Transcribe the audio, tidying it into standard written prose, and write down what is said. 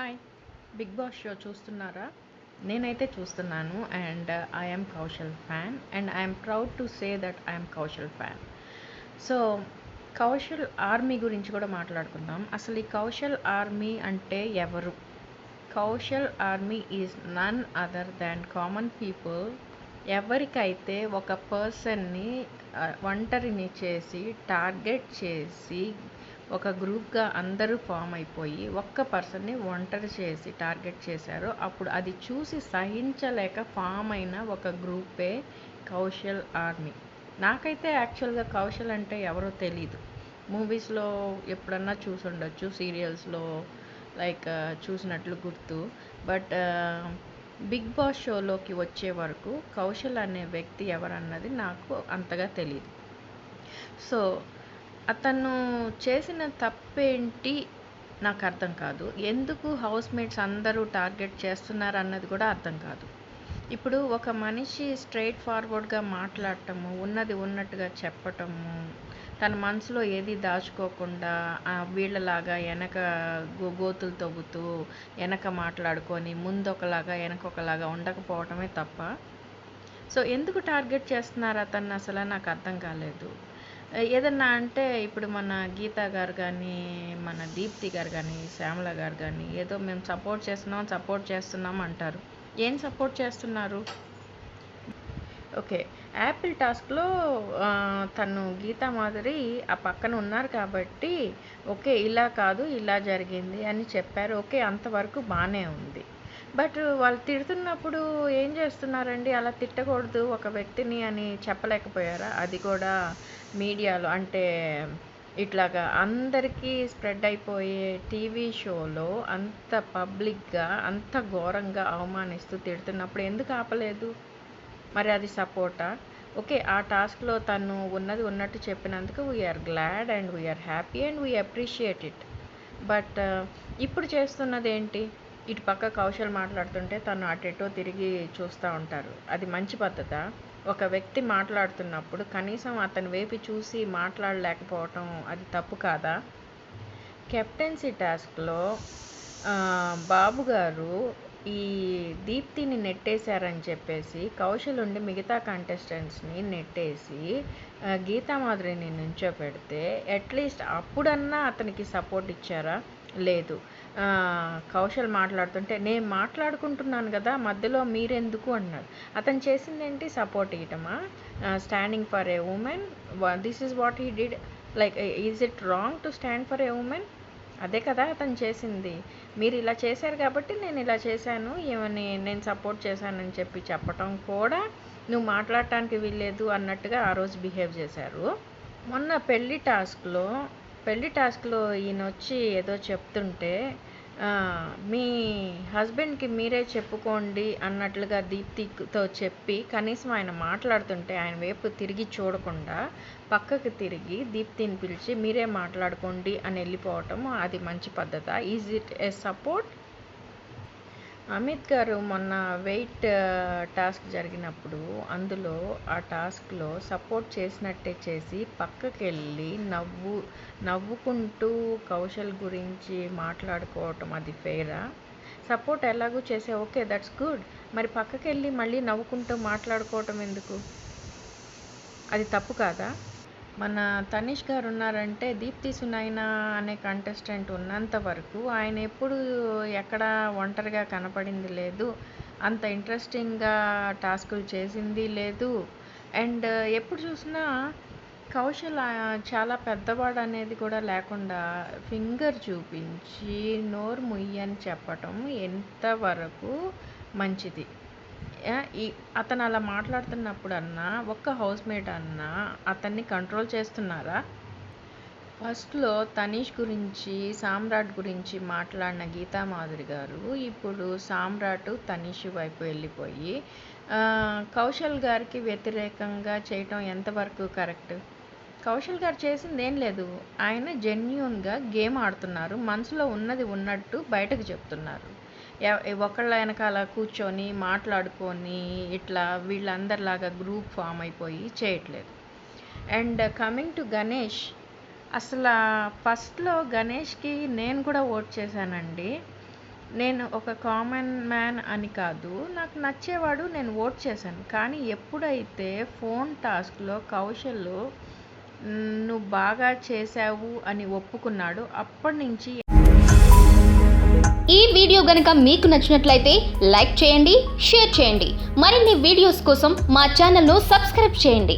Hi! 'Big boss' show చూస్తున్నారా? నేనైతే చూస్తున్నాను and I am Kaushal fan and I am proud to say that I am Kaushal fan. So, Kaushal army గురించి కూడా మాట్లాడుకుందాం. అసలు ఈ కౌశల్ ఆర్మీ అంటే ఎవరు? Kaushal army is none other than common people. ఎవరికైతే ఒక పర్సన్‌ని ఒంటరిని చేసి, టార్గెట్ చేసి, ఒక గ్రూప్‌గా అందరూ ఫార్మ్ అయిపోయి, ఒక్క పర్సన్‌ని ఒంటరి చేసి టార్గెట్ చేశారో, అప్పుడు అది చూసి సహించలేక ఫార్మ్ అయిన ఒక గ్రూపే కౌశల్ ఆర్మీ. నాకైతే యాక్చువల్‌గా కౌశల్ అంటే ఎవరో తెలీదు. మూవీస్‌లో ఎప్పుడన్నా చూసుండొచ్చు. సీరియల్స్‌లో లైక్ చూసినట్లు గుర్తు. బట్ 'బిగ్ బాస్' షోలోకి వచ్చే వరకు కౌశల్ అనే వ్యక్తి ఎవరన్నది నాకు అంతగా తెలీదు. సో, అతను చేసిన తప్పేంటి నాకు అర్థం కాదు. ఎందుకు హౌస్‌మేట్స్ అందరూ టార్గెట్ చేస్తున్నారన్నది కూడా అర్థం కాదు. ఇప్పుడు ఒక మనిషి స్ట్రెయిట్ ఫార్వర్డ్‌గా మాట్లాడటము, ఉన్నది ఉన్నట్టుగా చెప్పటము, తన మనసులో ఏది దాచుకోకుండా వీళ్ళలాగా వెనక గోతులు తవ్వుతూ, వెనక మాట్లాడుకొని ముందొకలాగా, వెనకొకలాగా ఉండకపోవటమే తప్ప. సో, ఎందుకు టార్గెట్ చేస్తున్నారు అతన్ని అసలు నాకు అర్థం కాలేదు. ఏదన్నా అంటే ఇప్పుడు మన గీత గారు కానీ, మన దీప్తి గారు కానీ, శ్యామల గారు కానీ ఏదో మేము సపోర్ట్ చేస్తున్నాం అంటారు. ఏం సపోర్ట్ చేస్తున్నారు? ఓకే. యాపిల్ టాస్క్‌లో తను గీతా మాధురి ఆ పక్కన ఉన్నారు కాబట్టి, ఓకే. ఇలా కాదు, ఇలా జరిగింది అని చెప్పారు. ఓకే. అంతవరకు బానే ఉంది. బట్ వాళ్ళు తిడుతున్నప్పుడు ఏం చేస్తున్నారండి? అలా తిట్టకూడదు ఒక వ్యక్తిని అని చెప్పలేకపోయారా? అది కూడా మీడియాలో అంటే ఇట్లాగా అందరికీ స్ప్రెడ్ అయిపోయే టీవీ షోలో అంత పబ్లిక్‌గా, అంత ఘోరంగా అవమానిస్తూ తిడుతున్నప్పుడు ఎందుకు ఆపలేదు? మరి అది సపోర్టా? ఓకే. ఆ టాస్క్‌లో తను ఉన్నది ఉన్నట్టు చెప్పినందుకు we are glad and we are happy and we appreciate it. But ఇప్పుడు చేస్తున్నదేంటి? ఇటు పక్క కౌశల్ మాట్లాడుతుంటే తను అటెటో తిరిగి చూస్తూ ఉంటారు. అది మంచి పద్ధతా? ఒక వ్యక్తి మాట్లాడుతున్నప్పుడు కనీసం అతని వైపు చూసి మాట్లాడలేకపోవటం అది తప్పు కాదా? కెప్టెన్సీ టాస్క్‌లో బాబు గారు ఈ దీప్తిని నెట్టేశారని చెప్పేసి కౌశల్ ఉండి మిగతా కంటెస్టెంట్స్‌ని నెట్టేసి గీతామాధురిని నుంచోపెడితే అట్లీస్ట్ అప్పుడన్నా అతనికి సపోర్ట్ ఇచ్చారా? లేదు. కౌశల్ మాట్లాడుతుంటే నేను మాట్లాడుకుంటున్నాను కదా మధ్యలో మీరెందుకు అన్నాడు. అతను చేసిందేంటి? సపోర్ట్ ఇవ్వటమా? Standing for a woman. This is what he did. Like is it wrong to stand for a woman? అదే కదా అతను చేసింది. మీరు ఇలా చేశారు కాబట్టి నేను ఇలా చేశాను, ఈమెని నేను సపోర్ట్ చేశానని చెప్పటం కూడా నువ్వు మాట్లాడటానికి వీల్లేదు అన్నట్టుగా ఆ రోజు బిహేవ్ చేశారు. మొన్న పెళ్లి టాస్క్లో ఈయన వచ్చి ఏదో చెప్తుంటే మీ హస్బెండ్కి మీరే చెప్పుకోండి అన్నట్లుగా దీప్తితో చెప్పి కనీసం ఆయన మాట్లాడుతుంటే ఆయన వైపు తిరిగి చూడకుండా పక్కకు తిరిగి దీప్తిని పిలిచి మీరే మాట్లాడుకోండి అని వెళ్ళిపోవటం అది మంచి పద్ధతా? Is it a support? Amit garu మొన్న వెయిట్ టాస్క్ జరిగినప్పుడు అందులో ఆ టాస్క్లో సపోర్ట్ చేసినట్టే చేసి పక్కకెళ్ళి నవ్వుకుంటూ కౌశల్ గురించి మాట్లాడుకోవటం అది ఫెయిరా? సపోర్ట్ ఎలాగూ చేసే ఓకే, దట్స్ గుడ్. మరి పక్కకెళ్ళి మళ్ళీ నవ్వుకుంటూ మాట్లాడుకోవటం ఎందుకు? అది తప్పు కాదా? మన తనీష్ గారు ఉన్నారంటే దీప్తి సునైనా అనే కంటెస్టెంట్ ఉన్నంత వరకు ఆయన ఎప్పుడు ఎక్కడ ఒంటరిగా కనపడింది లేదు. అంత ఇంట్రెస్టింగ్గా టాస్కులు చేసింది లేదు. అండ్ ఎప్పుడు చూసినా కౌశల్ చాలా పెద్దవాడు అనేది కూడా లేకుండా ఫింగర్ చూపించి నోరు ముయ్యని చెప్పటం ఎంతవరకు మంచిది? అతను అలా మాట్లాడుతున్నప్పుడన్నా ఒక్క హౌస్మేట్ అన్నా అతన్ని కంట్రోల్ చేస్తున్నారా? ఫస్ట్‌లో తనీష్ గురించి, సామ్రాట్ గురించి మాట్లాడిన గీతామాధురి గారు ఇప్పుడు సామ్రాట్, తనీష్ వైపు వెళ్ళిపోయి కౌశల్ గారికి వ్యతిరేకంగా చేయటం ఎంతవరకు కరెక్ట్? కౌశల్ గారు చేసిందేం లేదు. ఆయన జెన్యూన్‌గా గేమ్ ఆడుతున్నారు. మనసులో ఉన్నది ఉన్నట్టు బయటకు చెప్తున్నారు. ఒకళ్ళ వెనకాల కూర్చొని మాట్లాడుకొని ఇట్లా వీళ్ళందరిలాగా గ్రూప్ ఫామ్ అయిపోయి చేయట్లేదు. అండ్ కమింగ్ టు గణేష్, అసలు ఫస్ట్‌లో గణేష్‌కి నేను కూడా ఓట్ చేశానండి. నేను ఒక కామన్ మ్యాన్ అని కాదు. నాకు నచ్చేవాడు, నేను ఓట్ చేశాను. కానీ ఎప్పుడైతే ఫోన్ టాస్క్‌లో కౌశల్ నువ్వు బాగా చేశావు అని ఒప్పుకున్నాడో అప్పటినుంచి ఈ వీడియో గనుక మీకు నచ్చినట్లయితే లైక్ చేయండి, షేర్ చేయండి. మరిన్ని వీడియోస్ కోసం మా ఛానల్ను సబ్స్క్రైబ్ చేయండి.